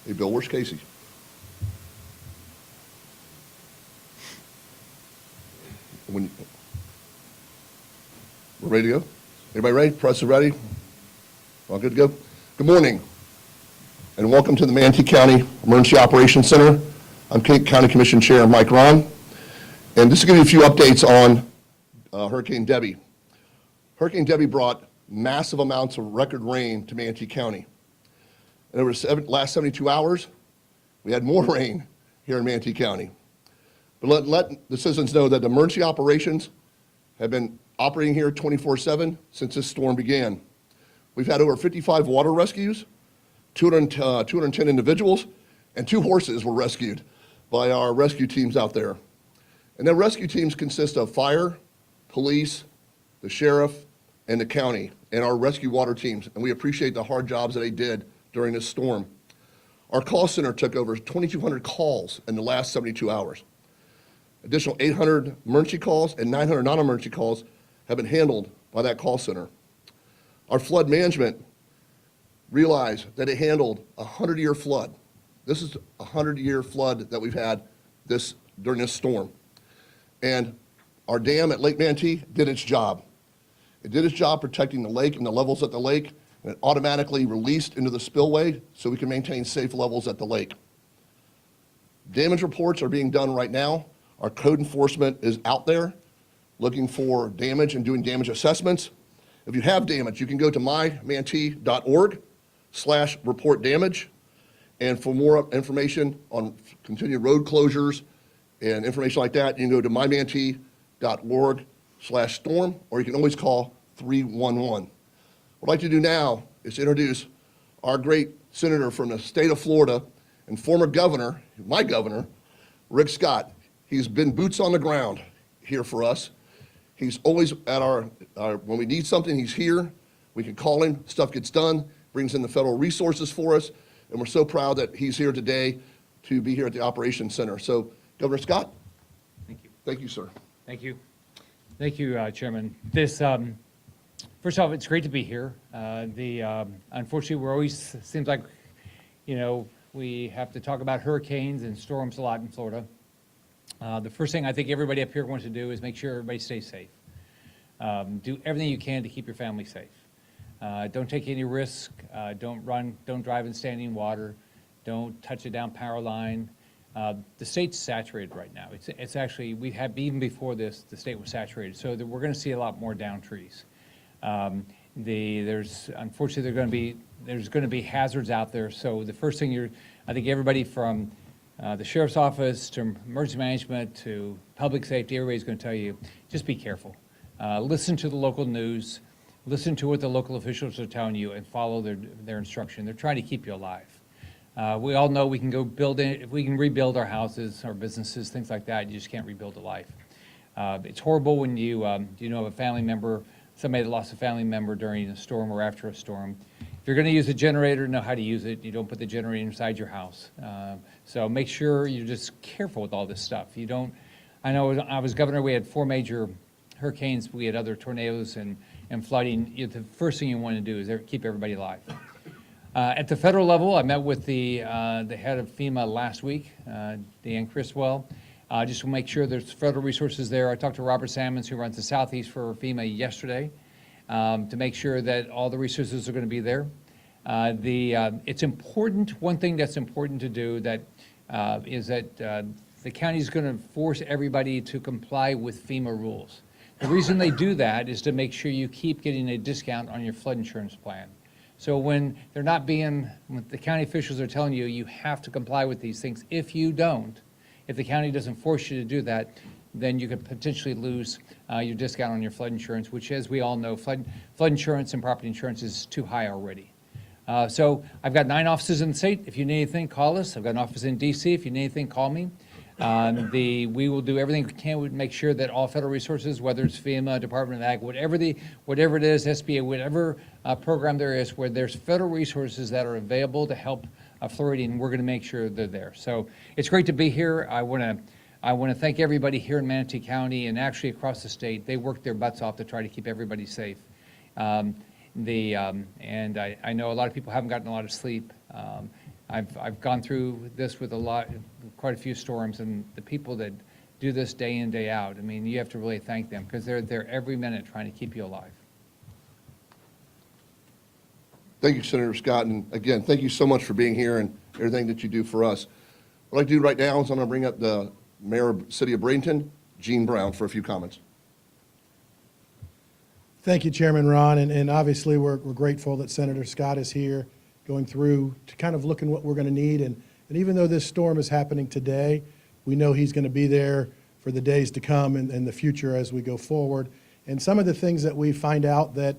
Hey, Bill, where's Casey? We're ready to go? Everybody ready? Press is ready? All good to go? Good morning, and welcome to the Manatee County Emergency Operations Center. I'm County Commission Chair Mike Ron, and this is going to give you a few updates on Hurricane Debby. Hurricane Debby brought massive amounts of record rain to Manatee County. And over the last 72 hours, we had more rain here in Manatee County. But let the citizens know that the emergency operations have been operating here 24/7 since this storm began. We've had over 55 water rescues, 210 individuals, and 2 horses were rescued by our rescue teams out there. And the rescue teams consist of fire, police, the sheriff, and the county, and our rescue water teams. And we appreciate the hard jobs that they did during this storm. Our call center took over 2,200 calls in the last 72 hours. Additional 800 emergency calls and 900 non-emergency calls have been handled by that call center. Our flood management realized that it handled a 100-year flood. This is a 100-year flood that we've had during this storm. And our dam at Lake Manatee did its job. It did its job protecting the lake and the levels at the lake, and it automatically released into the spillway so we can maintain safe levels at the lake. Damage reports are being done right now. Our code enforcement is out there looking for damage and doing damage assessments. If you have damage, you can go to mymanatee.org/report damage. And for more information on continued road closures and information like that, you can go to mymanatee.org/storm, or you can always call 311. What I'd like to do now is introduce our great senator from the state of Florida and former governor, my governor, Rick Scott. He's been boots on the ground here for us. He's always at when we need something, he's here. We can call him, stuff gets done, brings in the federal resources for us, and we're so proud that he's here today to be here at the Operations Center. So, Governor Scott. Thank you. Thank you, sir. Thank you. Thank you, Chairman. First off, it's great to be here. Unfortunately, we're always, seems like, we have to talk about hurricanes and storms a lot in Florida. The first thing I think everybody up here wants to do is make sure everybody stays safe. Do everything you can to keep your family safe. Don't take any risk. Don't drive in standing water. Don't touch a down power line. The state's saturated right now. It's actually, even before this, the state was saturated. So we're going to see a lot more down trees. Unfortunately, there's going to be hazards out there. So the first thing I think everybody from the sheriff's office to emergency management to public safety, everybody's going to tell you, just be careful. Listen to the local news, listen to what the local officials are telling you, and follow their instruction. They're trying to keep you alive. We all know we can go if we can rebuild our houses, our businesses, things like that. You just can't rebuild a life. It's horrible when you know a family member, somebody that lost a family member during a storm or after a storm. If you're going to use a generator, know how to use it. You don't put the generator inside your house. So make sure you're just careful with all this stuff. I know I was governor, we had 4 major hurricanes, we had other tornadoes and flooding. The first thing you want to do is keep everybody alive. At the federal level, I met with the head of FEMA last week, Deanne Criswell, just to make sure there's federal resources there. I talked to Robert Sammons, who runs the Southeast for FEMA yesterday, to make sure that all the resources are going to be there. It's important, one thing that's important to do is that the county is going to force everybody to comply with FEMA rules. The reason they do that is to make sure you keep getting a discount on your flood insurance plan. So when the county officials are telling you, you have to comply with these things, if you don't, if the county doesn't force you to do that, then you could potentially lose your discount on your flood insurance, which, as we all know, flood insurance and property insurance is too high already. So I've got 9 offices in the state. If you need anything, call us. I've got an office in DC. If you need anything, call me. We will do everything we can to make sure that all federal resources, whether it's FEMA, Department of Ag, whatever it is, SBA, whatever program there is, where there's federal resources that are available to help Floridian, we're going to make sure they're there. So it's great to be here. I want to thank everybody here in Manatee County and actually across the state. They work their butts off to try to keep everybody safe. And I know a lot of people haven't gotten a lot of sleep. I've gone through this with quite a few storms, and the people that do this day in, day out, I mean, you have to really thank them because they're there every minute trying to keep you alive. Thank you, Senator Scott, and again, thank you so much for being here and everything that you do for us. What I'd like to do right now is I'm going to bring up the Mayor of the City of Bradenton, Gene Brown, for a few comments. Thank you, Chairman Ron, and obviously we're grateful that Senator Scott is here going through to kind of looking what we're going to need. And even though this storm is happening today, we know he's going to be there for the days to come and the future as we go forward. And some of the things that we find out that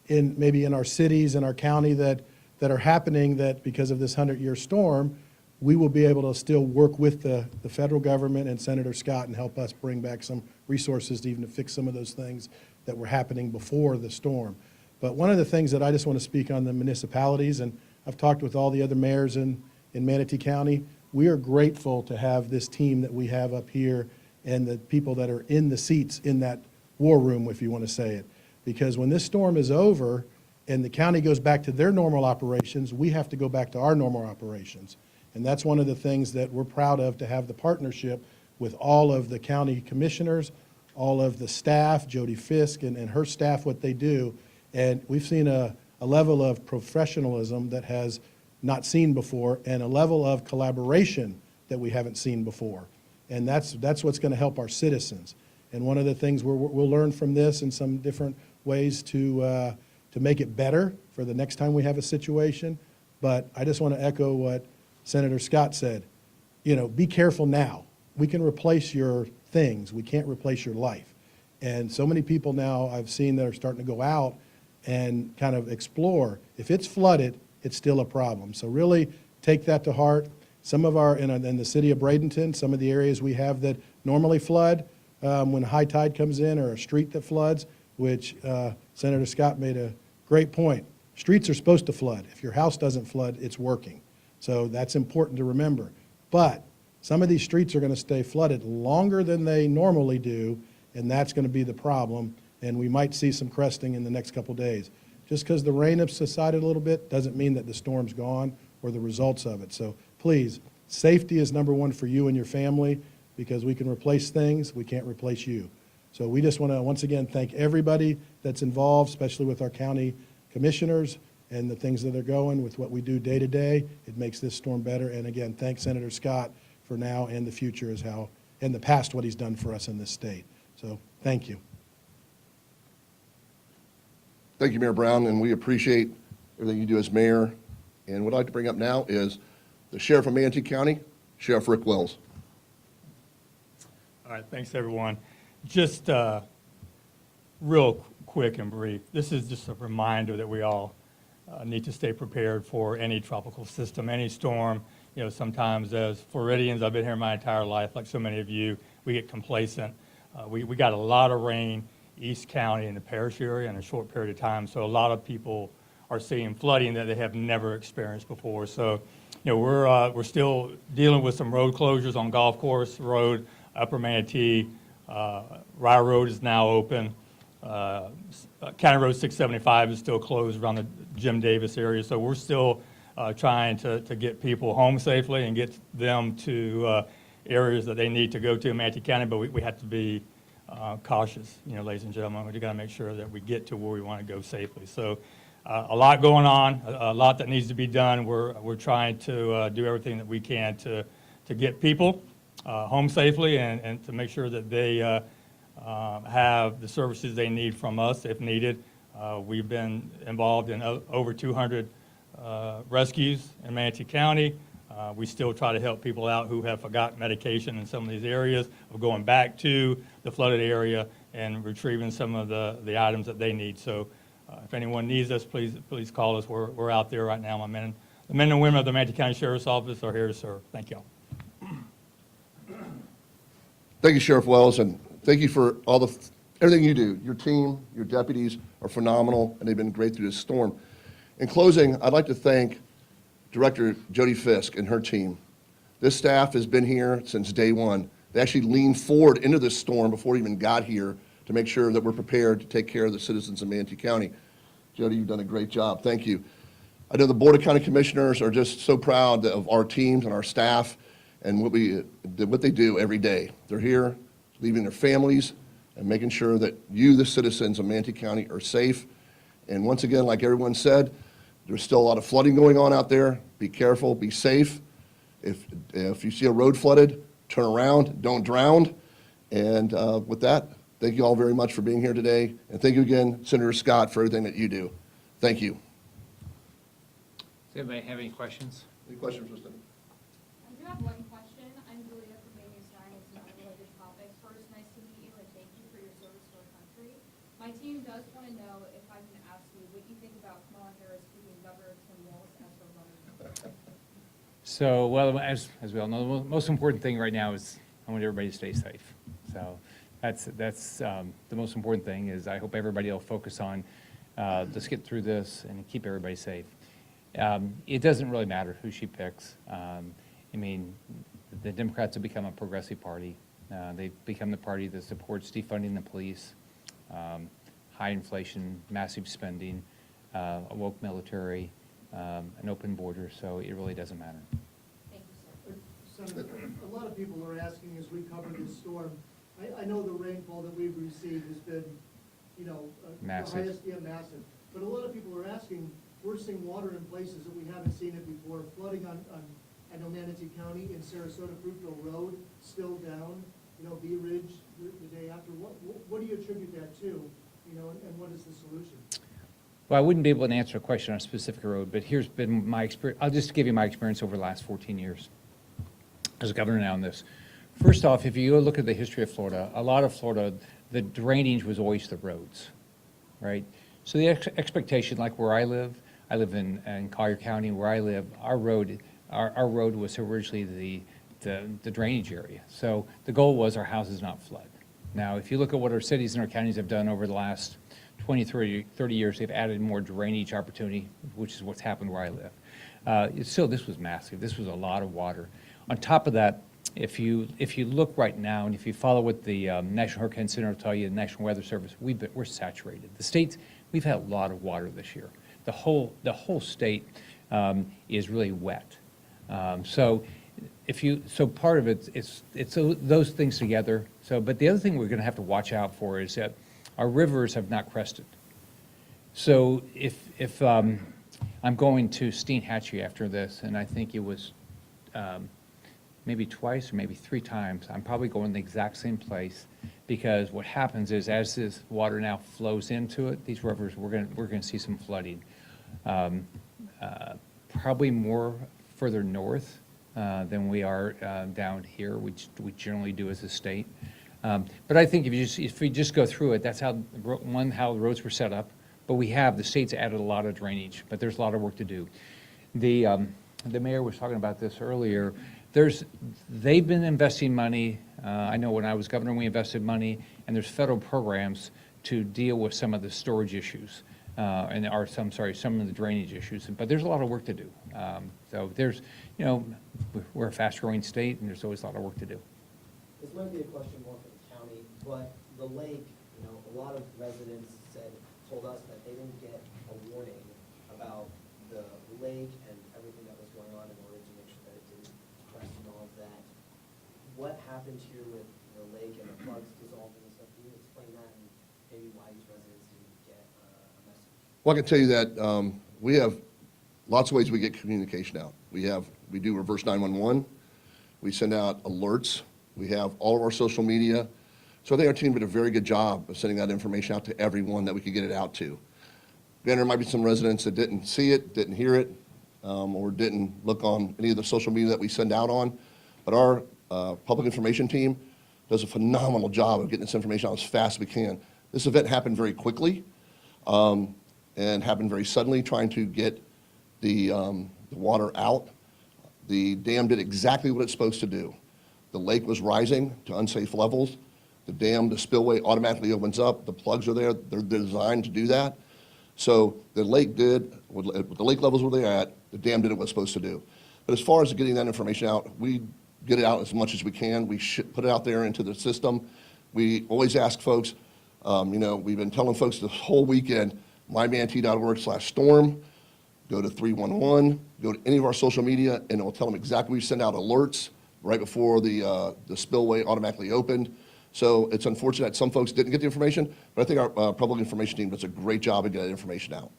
maybe in our cities and our county that are happening that because of this 100-year storm, we will be able to still work with the federal government and Senator Scott and help us bring back some resources to even to fix some of those things that were happening before the storm. But one of the things that I just want to speak on the municipalities, and I've talked with all the other mayors in Manatee County, we are grateful to have this team that we have up here and the people that are in the seats in that war room, if you want to say it. Because when this storm is over and the county goes back to their normal operations, we have to go back to our normal operations. And that's one of the things that we're proud of, to have the partnership with all of the county commissioners, all of the staff, Jody Fisk and her staff, what they do. And we've seen a level of professionalism that has not seen before and a level of collaboration that we haven't seen before. And that's what's going to help our citizens. And one of the things we'll learn from this in some different ways to make it better for the next time we have a situation. But I just want to echo what Senator Scott said. You know, be careful now. We can replace your things. We can't replace your life. And so many people now I've seen that are starting to go out and kind of explore. If it's flooded, it's still a problem. So really take that to heart. Some of our, in the city of Bradenton, some of the areas we have that normally flood when high tide comes in, or a street that floods, which Senator Scott made a great point. Streets are supposed to flood. If your house doesn't flood, it's working. So that's important to remember. But some of these streets are going to stay flooded longer than they normally do, and that's going to be the problem. And we might see some cresting in the next couple days. Just because the rain has subsided a little bit doesn't mean that the storm's gone or the results of it. So please, safety is number one for you and your family, because we can replace things, we can't replace you. So we just want to once again thank everybody that's involved, especially with our county commissioners and the things that are going with what we do day to day. It makes this storm better. And again, thank Senator Scott for now and the future, as how in the past what he's done for us in this state. So thank you. Thank you, Mayor Brown, and we appreciate everything you do as mayor. And what I'd like to bring up now is the Sheriff of Manatee County, Sheriff Rick Wells. All right, thanks, everyone. Just real quick and brief, this is just a reminder that we all need to stay prepared for any tropical system, any storm. You know, sometimes as Floridians, I've been here my entire life, like so many of you, we get complacent. We got a lot of rain East County in the parish area in a short period of time, so a lot of people are seeing flooding that they have never experienced before. So, you know, we're still dealing with some road closures on Golf Course Road, Upper Manatee. Rye Road is now open. County Road 675 is still closed around the Jim Davis area. So we're still trying to get people home safely and get them to areas that they need to go to in Manatee County, but we have to be cautious, you know, ladies and gentlemen. We've got to make sure that we get to where we want to go safely. So a lot going on, a lot that needs to be done. We're trying to do everything that we can to get people home safely and to make sure that they have the services they need from us if needed. We've been involved in over 200 rescues in Manatee County. We still try to help people out who have forgotten medication in some of these areas, of going back to the flooded area and retrieving some of the items that they need. So if anyone needs us, please call us. We're out there right now. The men and women of the Manatee County Sheriff's Office are here to serve. Thank you all. Thank you, Sheriff Wells, and thank you for everything you do. Your team, your deputies are phenomenal, and they've been great through this storm. In closing, I'd like to thank Director Jody Fisk and her team. This staff has been here since day one. They actually leaned forward into this storm before it even got here to make sure that we're prepared to take care of the citizens of Manatee County. Jody, you've done a great job. Thank you. I know the Board of County Commissioners are just so proud of our teams and our staff and what they do every day. They're here, leaving their families and making sure that you, the citizens of Manatee County, are safe. And once again, like everyone said, there's still a lot of flooding going on out there. Be careful, be safe. If you see a road flooded, turn around, don't drown. And with that, thank you all very much for being here today. And thank you again, Senator Scott, for everything that you do. Thank you. Does anybody have any questions? Any questions, Mr. I do have one question. I'm Julia from May News 9. It's not a related topic. First, nice to meet you and thank you for your service to our country. My team does want to know if I can ask you what you think about Kamala Harris keeping Governor Tim Walz as her running mate. So, well, as we all know, the most important thing right now is I want everybody to stay safe. So that's the most important thing is I hope everybody will focus on let's get through this and keep everybody safe. It doesn't really matter who she picks. I mean, the Democrats have become a progressive party. They've become the party that supports defunding the police, high inflation, massive spending, a woke military, an open border, so it really doesn't matter. Thank you, sir. Senator, a lot of people are asking as we cover this storm, I know the rainfall that we've received has been, Massive. the highest, massive. But a lot of people are asking, we're seeing water in places that we haven't seen it before, flooding on I know Manatee County in Sarasota, Fruitville Road, still down, Bee Ridge the day after. What do you attribute that to, and what is the solution? Well, I wouldn't be able to answer a question on a specific road, but here's been my experience. I'll just give you my experience over the last 14 years as a governor now on this. First off, if you look at the history of Florida, a lot of Florida, the drainage was always the roads, right? So the expectation, like where I live in Collier County, where I live, our road was originally the drainage area. So the goal was our houses not flood. Now, if you look at what our cities and our counties have done over the last 20, 30 years, they've added more drainage opportunity, which is what's happened where I live. Still, this was massive. This was a lot of water. On top of that, if you look right now, and if you follow what the National Hurricane Center will tell you, the National Weather Service, we're saturated. The states, we've had a lot of water this year. The whole state is really wet. So part of it it's those things together. But the other thing we're going to have to watch out for is that our rivers have not crested. So if I'm going to Steinhatchee after this, and I think it was maybe twice or maybe 3 times, I'm probably going the exact same place, because what happens is as this water now flows into it, these rivers, we're going to see some flooding. Probably more further north than we are down here, which we generally do as a state. But I think if we just go through it, that's how the roads were set up. But the state's added a lot of drainage, but there's a lot of work to do. The mayor was talking about this earlier. They've been investing money. I know when I was governor, we invested money, and there's federal programs to deal with some of the storage issues, some of the drainage issues. But there's a lot of work to do. So we're a fast-growing state, and there's always a lot of work to do. This might be a question more for the county, but the lake, a lot of residents told us that they didn't get a warning about the lake and everything that was going on in order to make sure that it didn't crest and all of that. What happened here with the lake and the plugs dissolving and stuff? Can you explain that and maybe why these residents didn't get a message? Well, I can tell you that we have lots of ways we get communication out. We do reverse 911. We send out alerts. We have all of our social media. So I think our team did a very good job of sending that information out to everyone that we could get it out to. Again, there might be some residents that didn't see it, didn't hear it, or didn't look on any of the social media that we send out on. But our public information team does a phenomenal job of getting this information out as fast as we can. This event happened very quickly and happened very suddenly, trying to get the water out. The dam did exactly what it's supposed to do. The lake was rising to unsafe levels. The spillway automatically opens up. The plugs are there. They're designed to do that. So the lake did, with the lake levels where they're at, the dam did what it was supposed to do. But as far as getting that information out, we get it out as much as we can. We put it out there into the system. We always ask folks, we've been telling folks this whole weekend, mymanatee.org/storm. go to 311, go to any of our social media, and it'll tell them exactly. We send out alerts right before the spillway automatically opened. So it's unfortunate that some folks didn't get the information, but I think our public information team does a great job of getting that information out.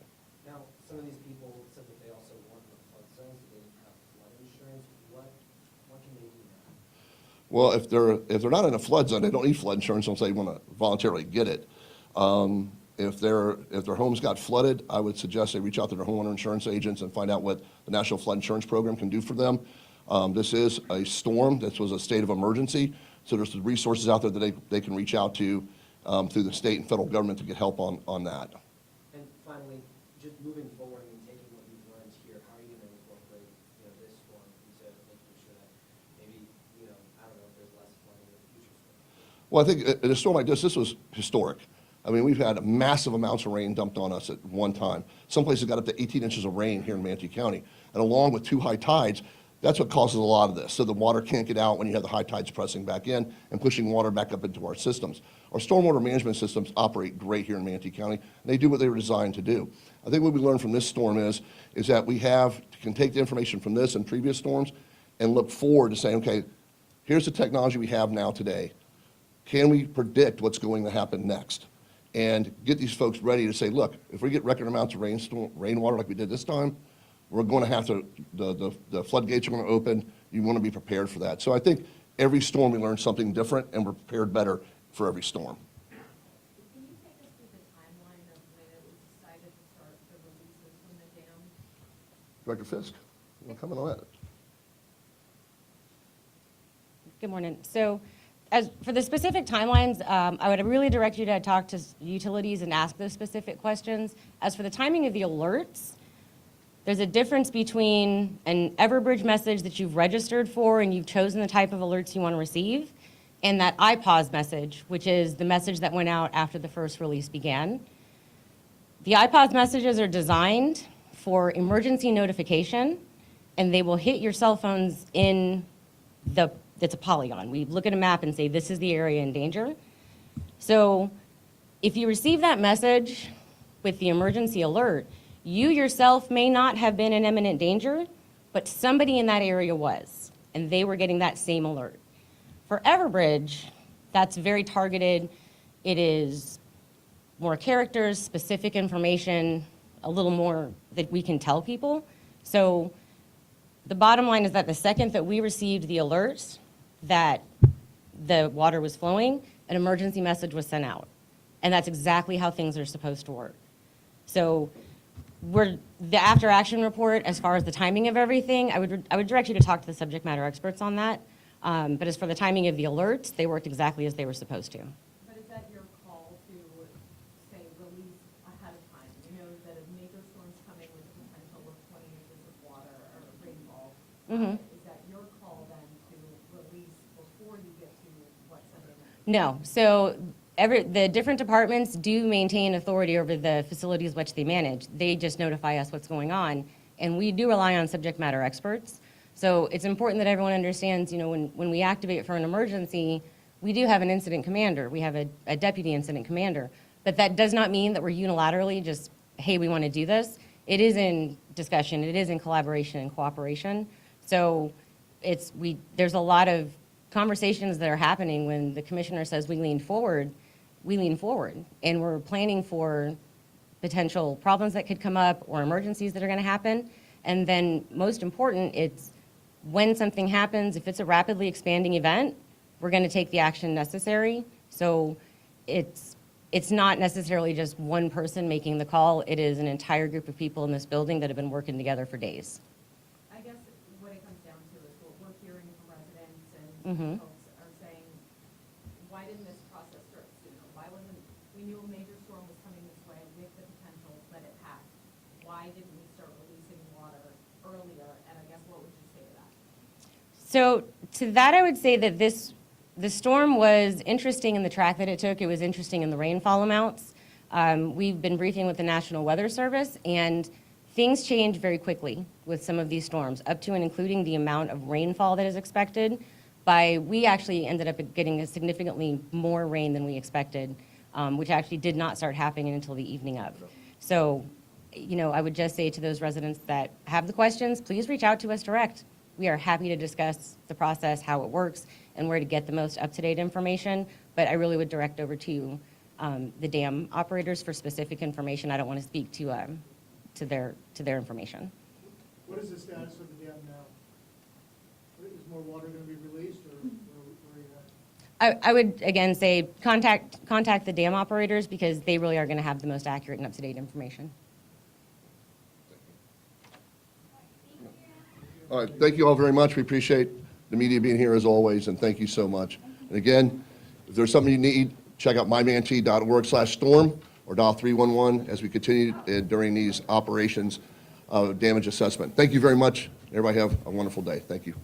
Now, some of these people said that they also want the flood zones, that they didn't have flood insurance. What can they do now? Well, if they're not in a flood zone, they don't need flood insurance unless they want to voluntarily get it. If their homes got flooded, I would suggest they reach out to their homeowner insurance agents and find out what the National Flood Insurance Program can do for them. This is a storm. This was a state of emergency. So there's resources out there that they can reach out to through the state and federal government to get help on that. And finally, just moving forward and taking what you've learned here, how are you going to incorporate, this storm into making sure that maybe, I don't know if there's less flooding in the future storm? Well, I think in a storm like this was historic. I mean, we've had massive amounts of rain dumped on us at one time. Some places got up to 18 inches of rain here in Manatee County. And along with 2 high tides, that's what causes a lot of this. So the water can't get out when you have the high tides pressing back in and pushing water back up into our systems. Our stormwater management systems operate great here in Manatee County, and they do what they were designed to do. I think what we learned from this storm is that we can take the information from this and previous storms and look forward to saying, okay, here's the technology we have now today. Can we predict what's going to happen next? And get these folks ready to say, look, if we get record amounts of rainwater like we did this time, we're going to have to, the floodgates are going to open. You want to be prepared for that. So I think every storm we learn something different, and we're prepared better for every storm. Can you take us through the timeline of when it was decided to start the releases from the dam? Director Fisk, you want to comment on that? Good morning. So as for the specific timelines, I would really direct you to talk to utilities and ask those specific questions. As for the timing of the alerts, there's a difference between an Everbridge message that you've registered for and you've chosen the type of alerts you want to receive, and that iPause message, which is the message that went out after the first release began. The iPause messages are designed for emergency notification, and they will hit your cell phones it's a polygon. We look at a map and say, this is the area in danger. So if you receive that message with the emergency alert, you yourself may not have been in imminent danger, but somebody in that area was, and they were getting that same alert. For Everbridge, that's very targeted. It is more characters, specific information, a little more that we can tell people. So the bottom line is that the second that we received the alerts that the water was flowing, an emergency message was sent out. And that's exactly how things are supposed to work. So the after action report, as far as the timing of everything, I would direct you to talk to the subject matter experts on that. But as for the timing of the alerts, they worked exactly as they were supposed to. But is that your call to, say, release ahead of time? You know that a major storm's coming with the potential of 20 inches of water or rainfall. Is that your call then to release before you get to what Sunday night? No. So the different departments do maintain authority over the facilities which they manage. They just notify us what's going on. And we do rely on subject matter experts. So it's important that everyone understands, when we activate for an emergency, we do have an incident commander. We have a deputy incident commander. But that does not mean that we're unilaterally just, hey, we want to do this. It is in discussion. It is in collaboration and cooperation. So there's a lot of conversations that are happening when the commissioner says we lean forward, and we're planning for potential problems that could come up or emergencies that are going to happen. And then most important, it's when something happens, if it's a rapidly expanding event, we're going to take the action necessary. So it's not necessarily just one person making the call. It is an entire group of people in this building that have been working together for days. I guess what it comes down to is what we're hearing from residents and folks are saying, why didn't this process start sooner? We knew a major storm was coming this way with the potential, but it passed. Why didn't we start releasing water earlier? And I guess what would you say to that? So to that, I would say that the storm was interesting in the track that it took. It was interesting in the rainfall amounts. We've been briefing with the National Weather Service, and things change very quickly with some of these storms, up to and including the amount of rainfall that is expected. We actually ended up getting a significantly more rain than we expected, which actually did not start happening until the evening of. So I would just say to those residents that have the questions, please reach out to us direct. We are happy to discuss the process, how it works, and where to get the most up-to-date information. But I really would direct over to the dam operators for specific information. I don't want to speak to their information. What is the status of the dam now? Is more water going to be released, or where are you at? I would, again, say contact the dam operators because they really are going to have the most accurate and up-to-date information. All right, thank you all very much. We appreciate the media being here as always, and thank you so much. And again, if there's something you need, check out mymanatee.org/storm or dial 311 as we continue during these operations of damage assessment. Thank you very much. Everybody have a wonderful day. Thank you.